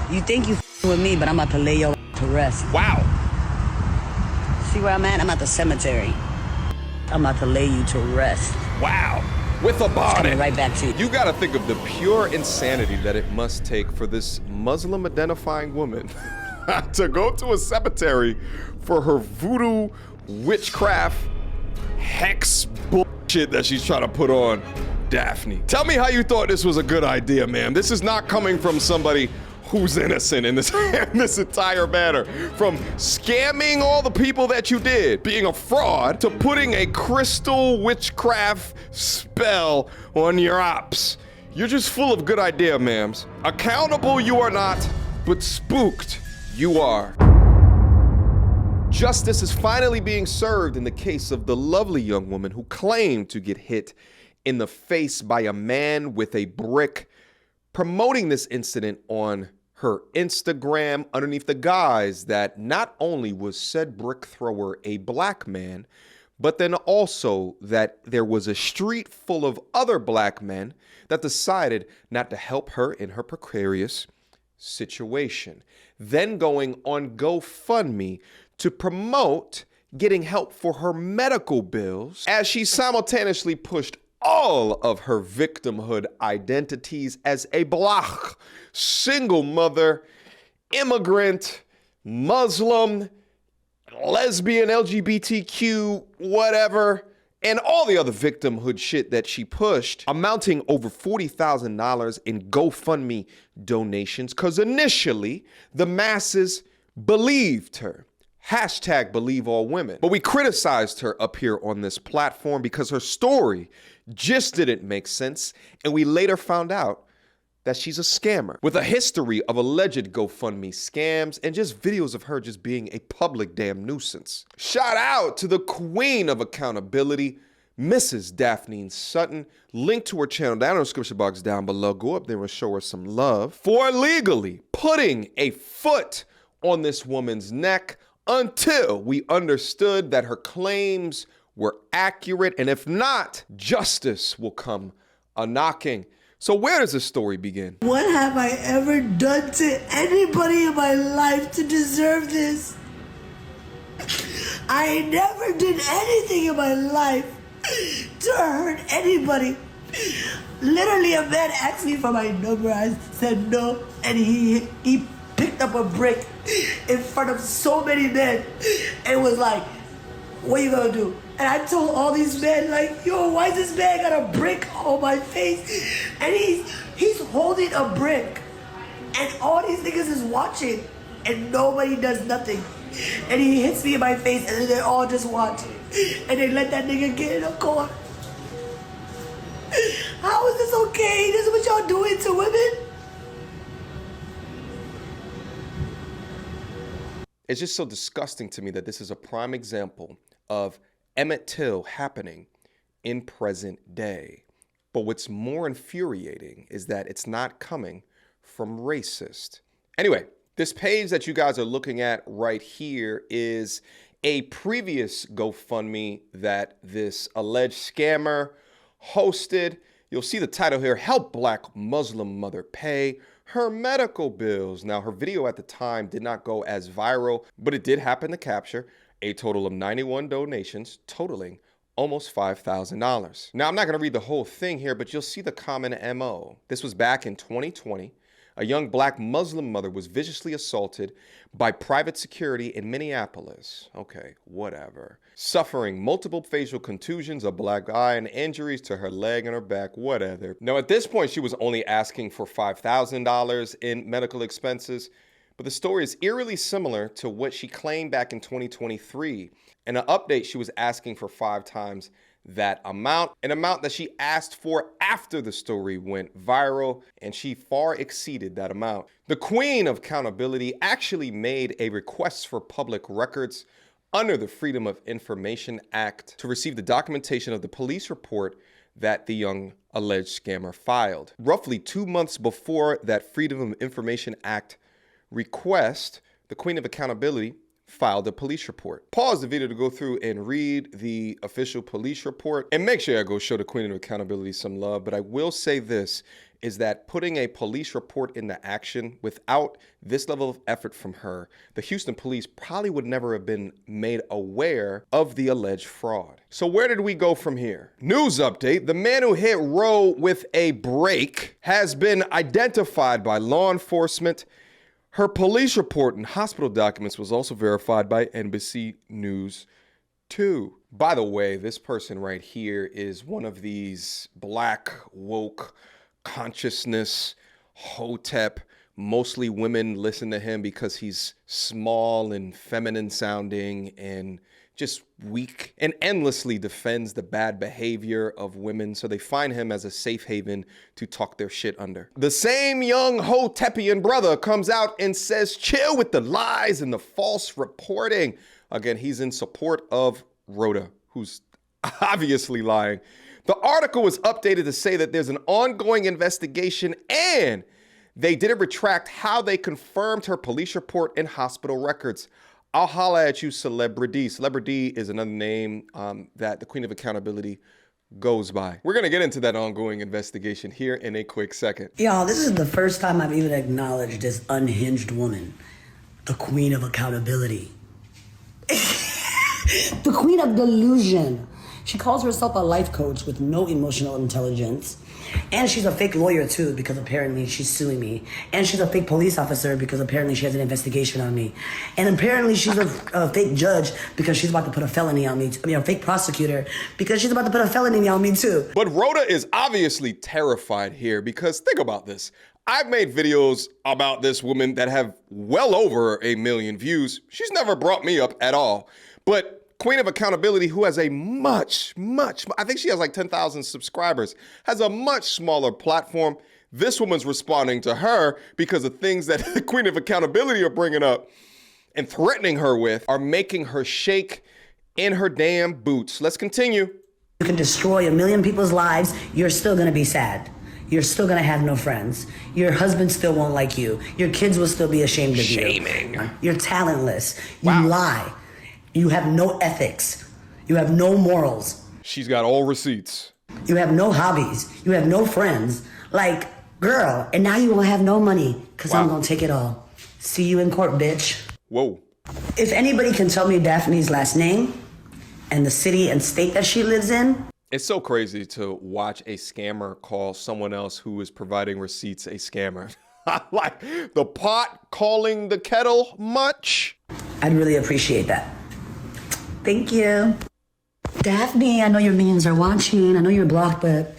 You think you with me, but I'm about to lay your to rest. Wow. See where I'm at? I'm at the cemetery. I'm about to lay you to rest. Wow. With a body. Coming right back to you. You gotta think of the pure insanity that it must take for this Muslim identifying woman to go to a cemetery for her voodoo witchcraft hex bullshit that she's trying to put on Daphne. Tell me how you thought this was a good idea, ma'am. This is not coming from somebody who's innocent in this, in this entire matter. From scamming all the people that you did, being a fraud, to putting a crystal witchcraft spell on your ops. You're just full of good idea, ma'ams. Accountable you are not, but spooked you are. Justice is finally being served in the case of the lovely young woman who claimed to get hit in the face by a man with a brick, promoting this incident on her Instagram underneath the guise that not only was said brick thrower a black man, but then also that there was a street full of other black men that decided not to help her in her precarious situation. Then going on GoFundMe to promote getting help for her medical bills as she simultaneously pushed all of her victimhood identities as a black, single mother, immigrant, Muslim, lesbian, LGBTQ, whatever, and all the other victimhood shit that she pushed, amounting over $40,000 in GoFundMe donations, because initially the masses believed her. Hashtag believe all women. But we criticized her up here on this platform because her story just didn't make sense, and we later found out that she's a scammer with a history of alleged GoFundMe scams and just videos of her just being a public damn nuisance. Shout out to the queen of accountability, Mrs. Daphne Sutton. Link to her channel down in the description box down below. Go up there and show her some love for legally putting a foot on this woman's neck until we understood that her claims were accurate, and if not, justice will come a-knocking. So where does this story begin? What have I ever done to anybody in my life to deserve this? I never did anything in my life to hurt anybody. Literally, a man asked me for my number. I said no, and he picked up a brick in front of so many men and was like, what you gonna do? And I told all these men, like, yo, why this man got a brick on my face? And he's holding a brick, and all these niggas is watching, and nobody does nothing. And he hits me in my face, and then they all just watch, and they let that nigga get in a car. How is this okay? This is what y'all doing to women? It's just so disgusting to me that this is a prime example of Emmett Till happening in present day. But what's more infuriating is that it's not coming from racist. Anyway, this page that you guys are looking at right here is a previous GoFundMe that this alleged scammer hosted. You'll see the title here, Help Black Muslim Mother Pay Her Medical Bills. Now, her video at the time did not go as viral, but it did happen to capture a total of 91 donations, totaling almost $5,000. Now, I'm not going to read the whole thing here, but you'll see the common MO. This was back in 2020. A young black Muslim mother was viciously assaulted by private security in Minneapolis. Okay, whatever. Suffering multiple facial contusions, a black eye, and injuries to her leg and her back, whatever. Now, at this point, she was only asking for $5,000 in medical expenses, but the story is eerily similar to what she claimed back in 2023. In an update, she was asking for 5 times that amount, an amount that she asked for after the story went viral, and she far exceeded that amount. The queen of accountability actually made a request for public records under the Freedom of Information Act to receive the documentation of the police report that the young alleged scammer filed. Roughly 2 months before that Freedom of Information Act request, the queen of accountability filed a police report. Pause the video to go through and read the official police report, and make sure I go show the queen of accountability some love. But I will say this, is that putting a police report into action without this level of effort from her, the Houston police probably would never have been made aware of the alleged fraud. So where did we go from here? News update: the man who hit Roe with a brake has been identified by law enforcement. Her police report and hospital documents was also verified by NBC News 2. By the way, this person right here is one of these black woke consciousness hotep. Mostly women listen to him because he's small and feminine sounding and just weak, and endlessly defends the bad behavior of women, so they find him as a safe haven to talk their shit under. The same young hotepian brother comes out and says, chill with the lies and the false reporting. Again, he's in support of Rhoda, who's obviously lying. The article was updated to say that there's an ongoing investigation and they didn't retract how they confirmed her police report and hospital records. I'll holla at you, Celebrity. Celebrity is another name that the Queen of Accountability goes by. We're going to get into that ongoing investigation here in a quick second. Y'all, this is the first time I've even acknowledged this unhinged woman, the Queen of Accountability. The Queen of Delusion. She calls herself a life coach with no emotional intelligence. And she's a fake lawyer too, because apparently she's suing me. And she's a fake police officer because apparently she has an investigation on me. And apparently she's a fake judge because she's about to put a felony on me. A fake prosecutor because she's about to put a felony on me too. But Rhoda is obviously terrified here because think about this. I've made videos about this woman that have well over 1 million views. She's never brought me up at all. But Queen of Accountability, who has a much, I think she has like 10,000 subscribers, has a much smaller platform. This woman's responding to her because the things that the Queen of Accountability are bringing up and threatening her with are making her shake in her damn boots. Let's continue. You can destroy 1 million people's lives. You're still going to be sad. You're still going to have no friends. Your husband still won't like you. Your kids will still be ashamed of you. Shaming. You're talentless. You Wow. lie. You have no ethics. You have no morals. She's got all receipts. You have no hobbies. You have no friends. Like, girl, and now you will have no money because I'm going to take it all. See you in court, bitch. Whoa. If anybody can tell me Daphne's last name and the city and state that she lives in. It's so crazy to watch a scammer call someone else who is providing receipts a scammer. Like the pot calling the kettle much? I'd really appreciate that. Thank you. Daphne, I know your minions are watching. I know you're blocked, but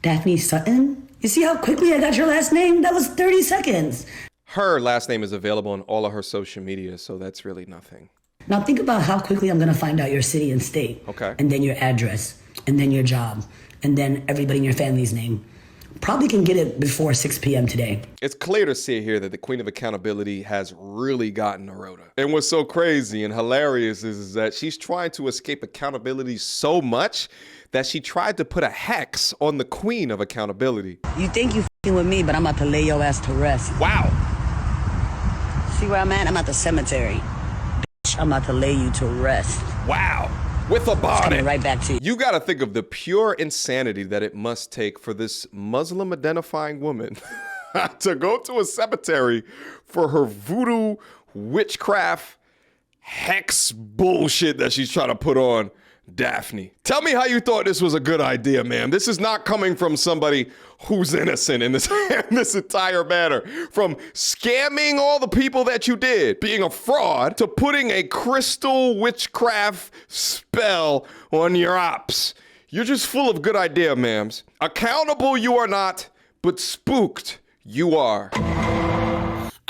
Daphne Sutton? You see how quickly I got your last name? That was 30 seconds. Her last name is available on all of her social media, so that's really nothing. Now think about how quickly I'm going to find out your city and state. Okay. And then your address. And then your job. And then everybody in your family's name. Probably can get it before 6 p.m. today. It's clear to see here that the Queen of Accountability has really gotten to Rhoda. And what's so crazy and hilarious is that she's trying to escape accountability so much that she tried to put a hex on the Queen of Accountability. You think you f***ing with me, but I'm about to lay your ass to rest. Wow. See where I'm at? I'm at the cemetery. Bitch, I'm about to lay you to rest. Wow. With a bonnet. Coming right back to you. You got to think of the pure insanity that it must take for this Muslim identifying woman to go to a cemetery for her voodoo witchcraft hex bullshit that she's trying to put on Daphne. Tell me how you thought this was a good idea, ma'am. This is not coming from somebody who's innocent in this, in this entire matter. From scamming all the people that you did, being a fraud, to putting a crystal witchcraft spell on your ops. You're just full of good idea, ma'ams. Accountable you are not, but spooked you are.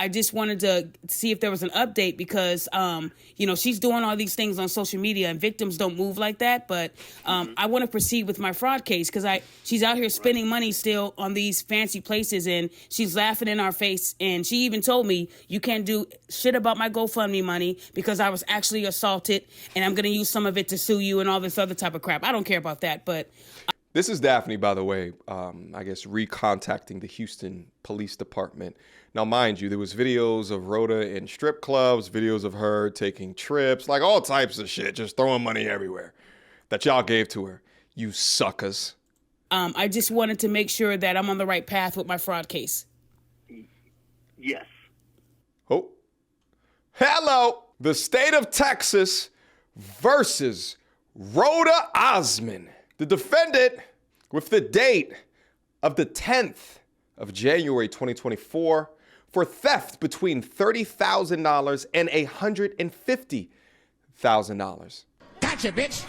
I just wanted to see if there was an update because, she's doing all these things on social media and victims don't move like that. But I want to proceed with my fraud case because she's out here spending money still on these fancy places and she's laughing in our face. And she even told me, you can't do shit about my GoFundMe money because I was actually assaulted and I'm going to use some of it to sue you and all this other type of crap. I don't care about that, but... This is Daphne, by the way, I guess recontacting the Houston Police Department. Now, mind you, there was videos of Rhoda in strip clubs, videos of her taking trips, like all types of shit, just throwing money everywhere that y'all gave to her. You suckers. I just wanted to make sure that I'm on the right path with my fraud case. Yes. Oh, hello. The state of Texas versus Rhoda Osmond. The defendant with the date of the 10th of January 2024 for theft between $30,000 and $150,000. Gotcha, bitch.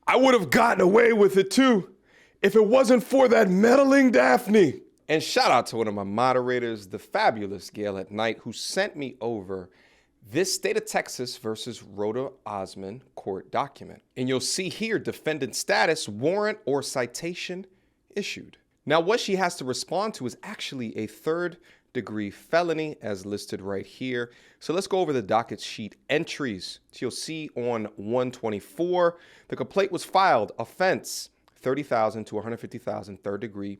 I would have gotten away with it too if it wasn't for that meddling Daphne. And shout out to one of my moderators, the fabulous Gail at Night, who sent me over this state of Texas versus Rhoda Osmond court document. And you'll see here defendant status, warrant or citation issued. Now, what she has to respond to is actually a third-degree felony as listed right here. So let's go over the docket sheet entries. So you'll see on 124, the complaint was filed, offense, $30,000 to $150,000, third-degree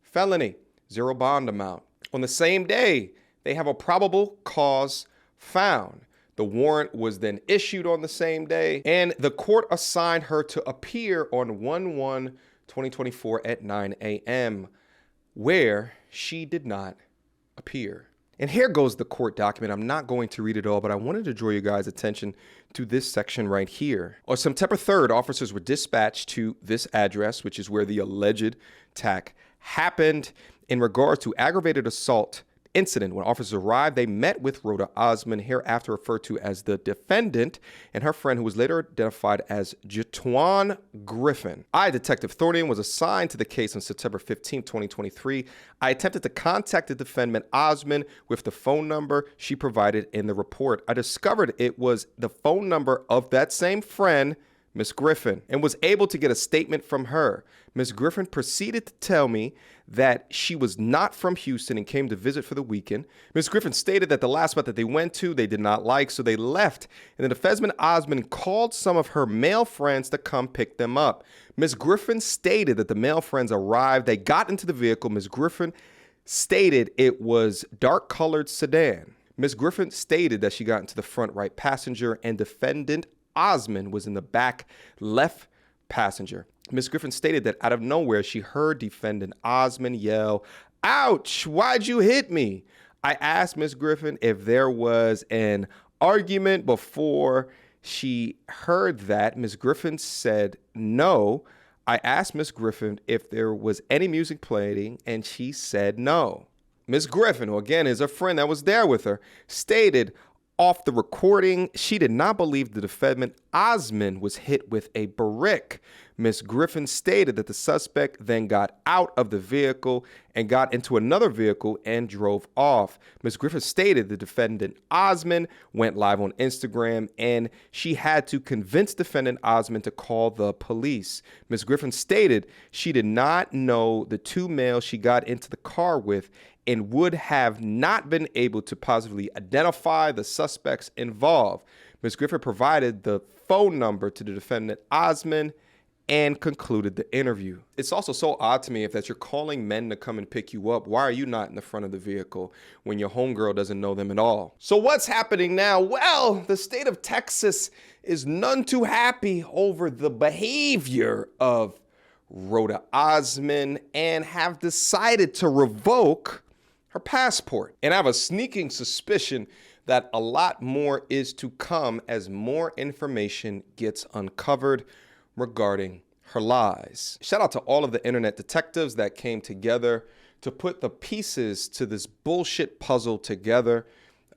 felony, zero bond amount. On the same day, they have a probable cause found. The warrant was then issued on the same day, and the court assigned her to appear on 1/1/2024 at 9 a.m., where she did not appear. And here goes the court document. I'm not going to read it all, but I wanted to draw you guys' attention to this section right here. On September 3rd, officers were dispatched to this address, which is where the alleged attack happened. In regards to aggravated assault incident, when officers arrived, they met with Rhoda Osmond, hereafter referred to as the defendant, and her friend, who was later identified as Jatwan Griffin. I, Detective Thornian, was assigned to the case on September 15, 2023. I attempted to contact the defendant Osmond with the phone number she provided in the report. I discovered it was the phone number of that same friend, Miss Griffin, and was able to get a statement from her. Miss Griffin proceeded to tell me that she was not from Houston and came to visit for the weekend. Miss Griffin stated that the last spot that they went to, they did not like, so they left. And then the defendant Osmond called some of her male friends to come pick them up. Miss Griffin stated that the male friends arrived. They got into the vehicle. Miss Griffin stated it was dark-colored sedan. Miss Griffin stated that she got into the front right passenger, and defendant Osmond was in the back left passenger. Miss Griffin stated that out of nowhere, she heard defendant Osmond yell, "Ouch, why'd you hit me?" I asked Miss Griffin if there was an argument before she heard that. Miss Griffin said no. I asked Miss Griffin if there was any music playing, and she said no. Miss Griffin, who again is a friend that was there with her, stated off the recording she did not believe the defendant Osmond was hit with a brick. Miss Griffin stated that the suspect then got out of the vehicle and got into another vehicle and drove off. Miss Griffin stated the defendant Osmond went live on Instagram and she had to convince defendant Osmond to call the police. Miss Griffin stated she did not know the two males she got into the car with and would have not been able to positively identify the suspects involved. Ms. Griffin provided the phone number to the defendant Osmond and concluded the interview. It's also so odd to me if that you're calling men to come and pick you up. Why are you not in the front of the vehicle when your homegirl doesn't know them at all? So what's happening now? Well, the state of Texas is none too happy over the behavior of Rhoda Osmond and have decided to revoke her passport. And I have a sneaking suspicion that a lot more is to come as more information gets uncovered regarding her lies. Shout out to all of the internet detectives that came together to put the pieces to this bullshit puzzle together.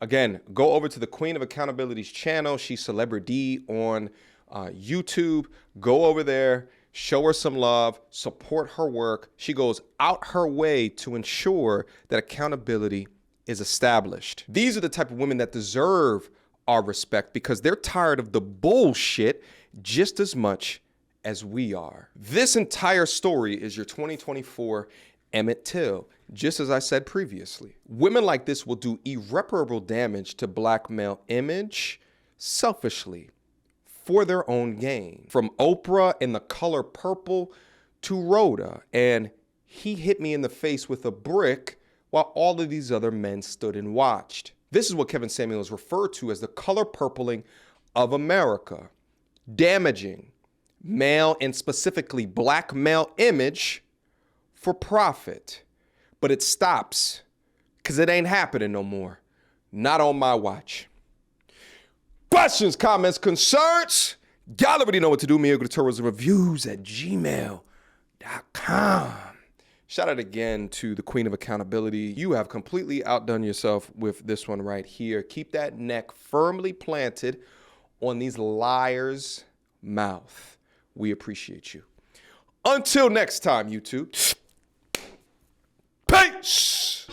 Again, go over to the Queen of Accountability's channel. She's Celebrity on YouTube. Go over there. Show her some love, support her work. She goes out her way to ensure that accountability is established. These are the type of women that deserve our respect because they're tired of the bullshit just as much as we are. This entire story is your 2024 Emmett Till, just as I said previously. Women like this will do irreparable damage to black male image selfishly, for their own gain. From Oprah in The Color Purple to Rhoda, and he hit me in the face with a brick while all of these other men stood and watched. This is what Kevin Samuels referred to as the color purpling of America. damaging male and specifically black male image for profit. But it stops because it ain't happening no more. Not on my watch. Questions, comments, concerns? Y'all already know what to do. Mediocre Tourism Reviews at gmail.com. Shout out again to the Queen of Accountability. You have completely outdone yourself with this one right here. Keep that neck firmly planted on these liars' mouth. We appreciate you. Until next time, YouTube. Peace.